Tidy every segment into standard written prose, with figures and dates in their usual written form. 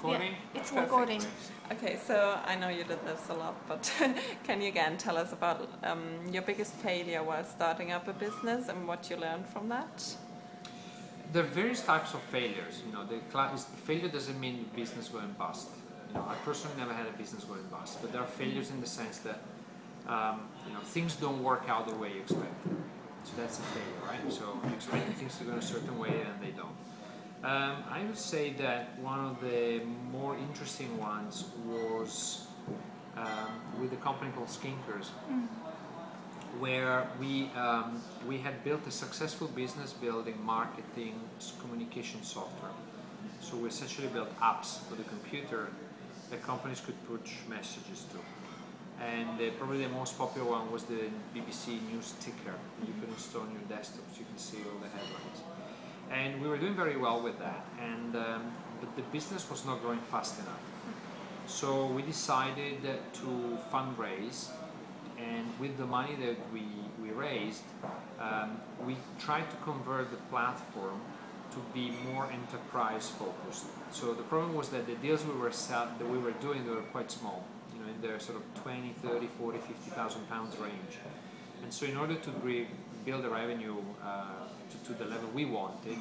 recording? Yeah, it's Perfect. recording. Okay, so I know you did this a lot, but can you again tell us about your biggest failure while starting up a business and what you learned from that? There are various types of failures. You know, failure doesn't mean business going bust. You know, I personally never had a business going bust, but there are failures in the sense that you know, things don't work out the way you expect. So that's a failure, right? So you expect things to go in a certain way and they don't. I would say that one of the more interesting ones was with a company called Skinkers, where we had built a successful business building marketing communication software. So we essentially built apps for the computer that companies could push messages to. And probably the most popular one was the BBC News ticker that you could install on your desktop so you can see all the headlines. And we were doing very well with that, and but the business was not growing fast enough. So we decided to fundraise, and with the money that we raised, we tried to convert the platform to be more enterprise focused. So the problem was that the deals we were doing, they were quite small, you know, in the sort of 20, 30, 40, 50,000 pounds range. And so in order to build the revenue to the level we wanted,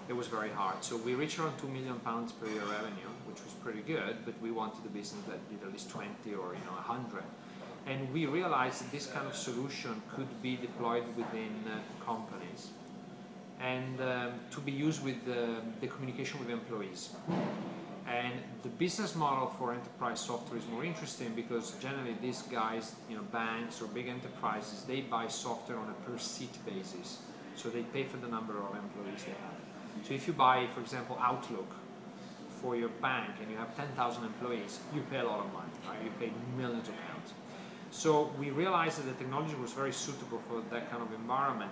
it was very hard. So we reached around £2 million per year revenue, which was pretty good, but we wanted a business that did at least 20 or 100. And we realized that this kind of solution could be deployed within companies and to be used with the communication with employees. And the business model for enterprise software is more interesting because generally these guys, you know, banks or big enterprises, they buy software on a per seat basis. So they pay for the number of employees they have. So if you buy, for example, Outlook for your bank and you have 10,000 employees, you pay a lot of money, right? You pay millions of pounds. So we realized that the technology was very suitable for that kind of environment,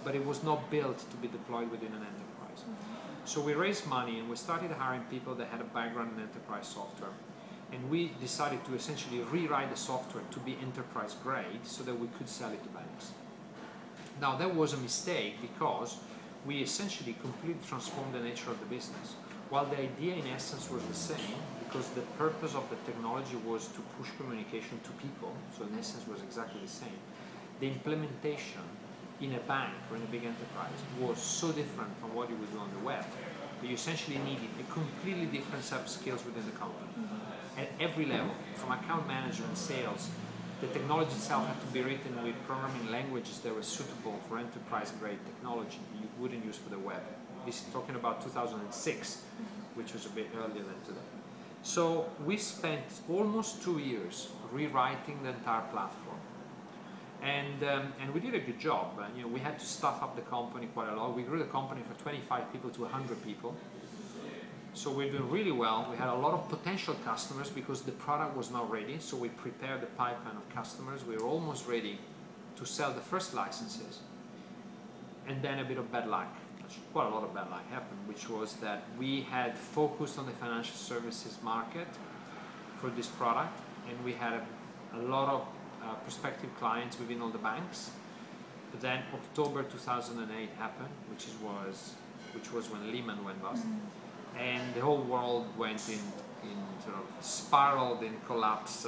but it was not built to be deployed within an enterprise. So we raised money and we started hiring people that had a background in enterprise software. And we decided to essentially rewrite the software to be enterprise grade so that we could sell it to banks. Now that was a mistake because we essentially completely transformed the nature of the business. While the idea in essence was the same, because the purpose of the technology was to push communication to people, so in essence was exactly the same, the implementation in a bank or in a big enterprise was so different from what you would do on the web that you essentially needed a completely different set of skills within the company. At every level, from account management, sales, the technology itself had to be written with programming languages that were suitable for enterprise-grade technology you wouldn't use for the web. This is talking about 2006, which was a bit earlier than today. So we spent almost 2 years rewriting the entire platform. And we did a good job. You know, we had to staff up the company quite a lot. We grew the company from 25 people to 100 people. So we're doing really well. We had a lot of potential customers because the product was not ready. So we prepared the pipeline of customers. We were almost ready to sell the first licenses. And then a bit of bad luck, quite a lot of bad luck happened, which was that we had focused on the financial services market for this product. And we had a lot of prospective clients within all the banks. But then October 2008 happened, which was when Lehman went bust. And the whole world went in sort of spiraled in collapse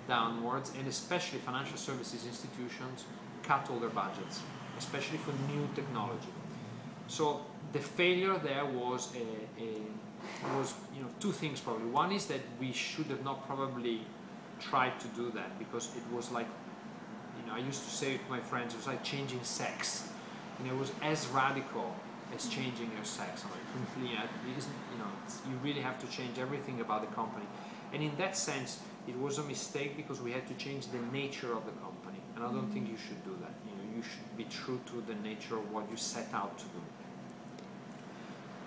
downwards, and especially financial services institutions cut all their budgets, especially for new technology. So the failure there was you know, two things probably. One is that we should have not probably tried to do that because it was like, you know, I used to say to my friends, it was like changing sex. You know, it was as radical as changing your sex. I'm like, completely, it isn't, you know, you really have to change everything about the company. And in that sense, it was a mistake because we had to change the nature of the company. And I don't think you should do that. You know, you should be true to the nature of what you set out to do.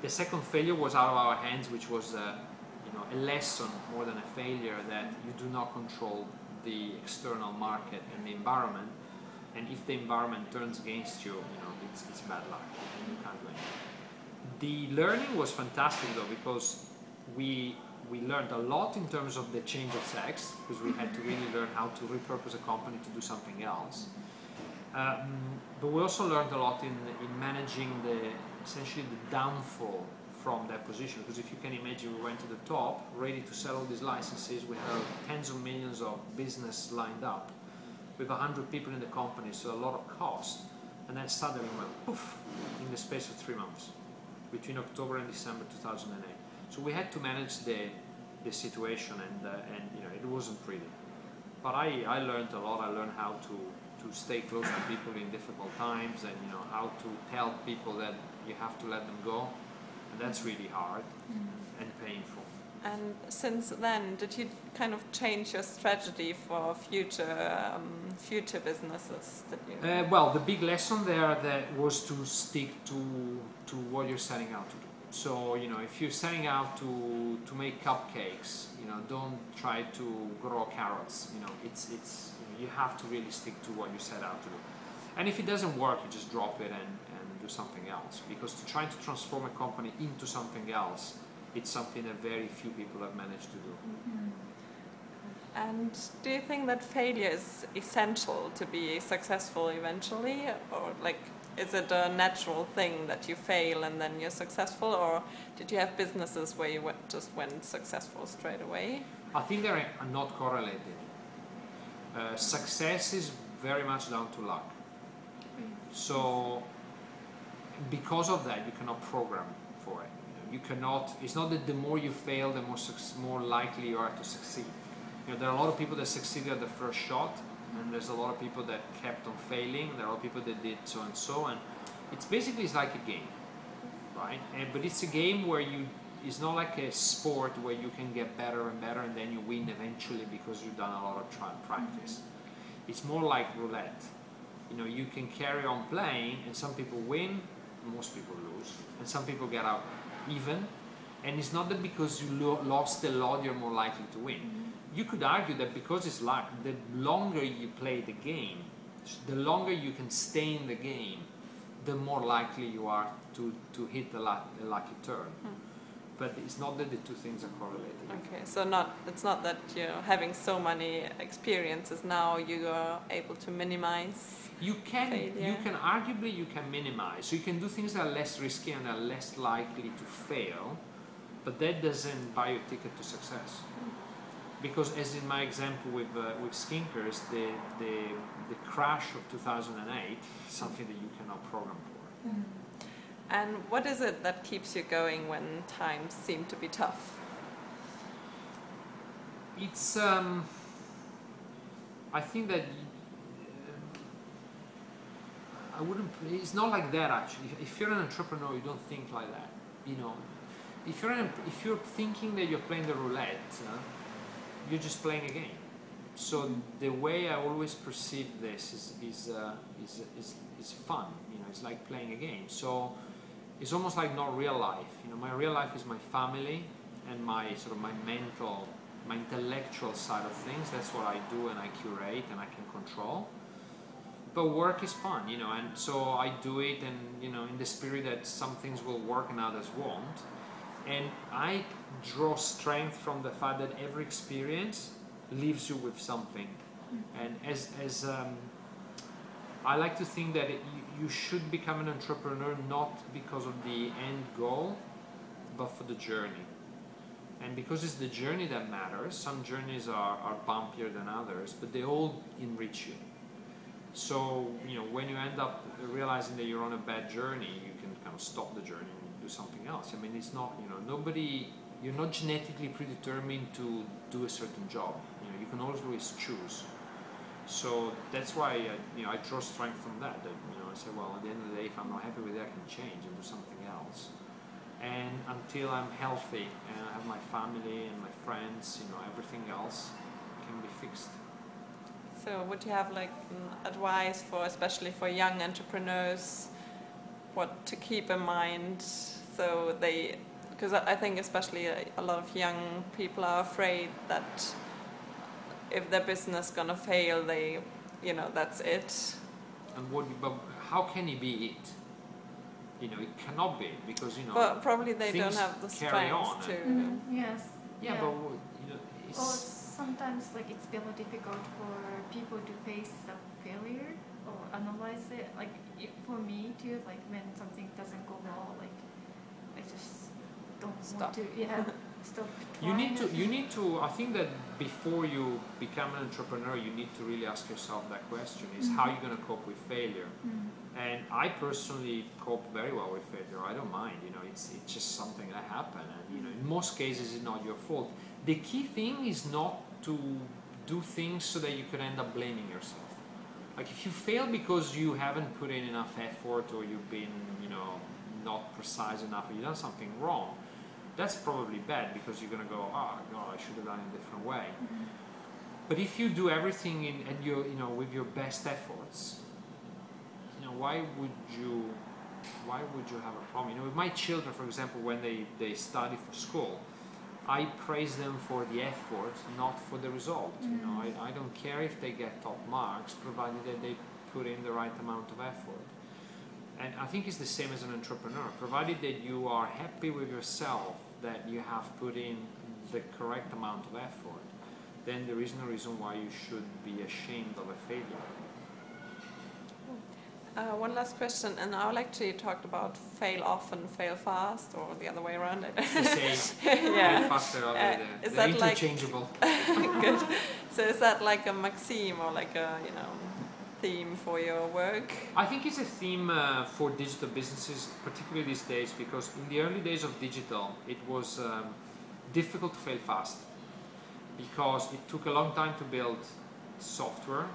The second failure was out of our hands, which was you know, a lesson more than a failure, that you do not control the external market and the environment. And if the environment turns against you, you know, it's bad luck and you can't do anything. The learning was fantastic though, because we learned a lot in terms of the change of sex, because we had to really learn how to repurpose a company to do something else. But we also learned a lot in managing essentially the downfall from that position. Because if you can imagine, we went to the top, ready to sell all these licenses, we have tens of millions of business lined up, with 100 people in the company, so a lot of cost, and then suddenly went poof in the space of 3 months, between October and December 2008. So we had to manage the situation, and you know, it wasn't pretty. But I learned a lot. I learned how to stay close to people in difficult times, and you know, how to tell people that you have to let them go, and that's really hard and painful. And since then, did you kind of change your strategy for future businesses? That you well, the big lesson there that was to stick to what you're setting out to do. So you know, if you're setting out to make cupcakes, you know, don't try to grow carrots. You know, it's you have to really stick to what you set out to do. And if it doesn't work, you just drop it and do something else. Because to try to transform a company into something else, it's something that very few people have managed to do. And do you think that failure is essential to be successful eventually, or like, is it a natural thing that you fail and then you're successful, or did you have businesses where you just went successful straight away? I think they are not correlated. Success is very much down to luck. So because of that, you cannot program for it. You cannot. It's not that the more you fail, the more likely you are to succeed. You know, there are a lot of people that succeeded at the first shot, and there's a lot of people that kept on failing. There are people that did so and so, and it's like a game, right? But it's a game where it's not like a sport where you can get better and better and then you win eventually because you've done a lot of practice. It's more like roulette. You know, you can carry on playing, and some people win, most people lose, and some people get out even. And it's not that because you lost a lot, you're more likely to win. You could argue that because it's luck, the longer you play the game, the longer you can stay in the game, the more likely you are to hit a lucky turn. But it's not that the two things are correlated. Okay, so it's not that, you know, having so many experiences now you are able to minimize failure. You can arguably minimize. So you can do things that are less risky and are less likely to fail, but that doesn't buy you a ticket to success. Because as in my example with Skinkers, the crash of 2008 is something that you cannot program for. And what is it that keeps you going when times seem to be tough? It's I think that I wouldn't. It's not like that actually. If you're an entrepreneur, you don't think like that. You know, if you're thinking that you're playing the roulette, you're just playing a game. So the way I always perceive this is fun. You know, it's like playing a game. So it's almost like not real life. You know, my real life is my family and my sort of my intellectual side of things. That's what I do and I curate and I can control. But work is fun, you know, and so I do it, and you know, in the spirit that some things will work and others won't. And I draw strength from the fact that every experience leaves you with something. And as I like to think that you should become an entrepreneur not because of the end goal, but for the journey. And because it's the journey that matters. Some journeys are bumpier than others, but they all enrich you. So, you know, when you end up realizing that you're on a bad journey, you can kind of stop the journey and do something else. I mean, it's not, you know, you're not genetically predetermined to do a certain job. You know, you can always choose. So that's why, I draw strength from that. That, you know, I say, well, at the end of the day, if I'm not happy with it, I can change and do something else. And until I'm healthy and I have my family and my friends, you know, everything else can be fixed. So would you have like advice for, especially for young entrepreneurs, what to keep in mind so because I think especially a lot of young people are afraid that if their business gonna fail, you know, that's it. And but how can it be it? You know, it cannot be, because, you know, but probably they don't have the strength to. Yes. Yeah, but you know, it's. Well, sometimes like it's very difficult for people to face a failure or analyze it. Like for me too, like when something doesn't go well, like I just don't Stop. want to, stop You trying. need to, I think that before you become an entrepreneur, you need to really ask yourself that question, is how you're going to cope with failure. And I personally cope very well with failure. I don't mind, it's just something that happened, and in most cases it's not your fault. The key thing is not to do things so that you could end up blaming yourself. Like if you fail because you haven't put in enough effort, or you've been, not precise enough, or you've done something wrong, that's probably bad, because you're going to go, no, I should have done it a different way. But if you do everything with your best efforts, why would you have a problem? With my children, for example, when they study for school, I praise them for the effort, not for the result. I don't care if they get top marks, provided that they put in the right amount of effort. And I think it's the same as an entrepreneur. Provided that you are happy with yourself, that you have put in the correct amount of effort, then there is no reason why you should be ashamed of a failure. One last question, and I actually talked about fail often, fail fast, or the other way around. It's the same. Yeah. Fail faster, Is they're that interchangeable. Good. So is that like a maxim, or like a theme for your work? I think it's a theme for digital businesses, particularly these days, because in the early days of digital, it was difficult to fail fast, because it took a long time to build software,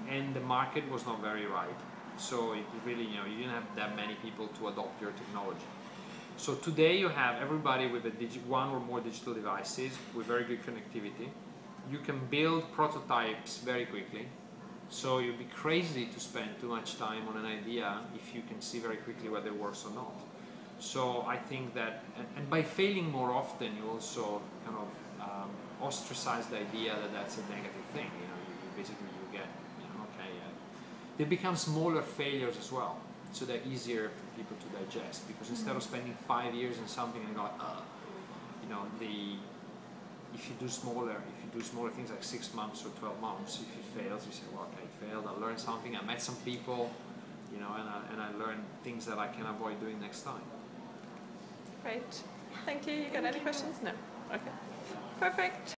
and the market was not very ripe. So it really, you didn't have that many people to adopt your technology. So today you have everybody with one or more digital devices with very good connectivity. You can build prototypes very quickly. So you'd be crazy to spend too much time on an idea if you can see very quickly whether it works or not. So I think that, and by failing more often, you also kind of ostracize the idea that that's a negative thing. You get, they become smaller failures as well, so they're easier for people to digest, because instead of spending 5 years in something and go, if you do smaller things like 6 months or 12 months, if it fails, you say, well, okay, it failed, I learned something, I met some people, and I learned things that I can avoid doing next time. Great. Thank you. You got any questions? No. Okay. Perfect.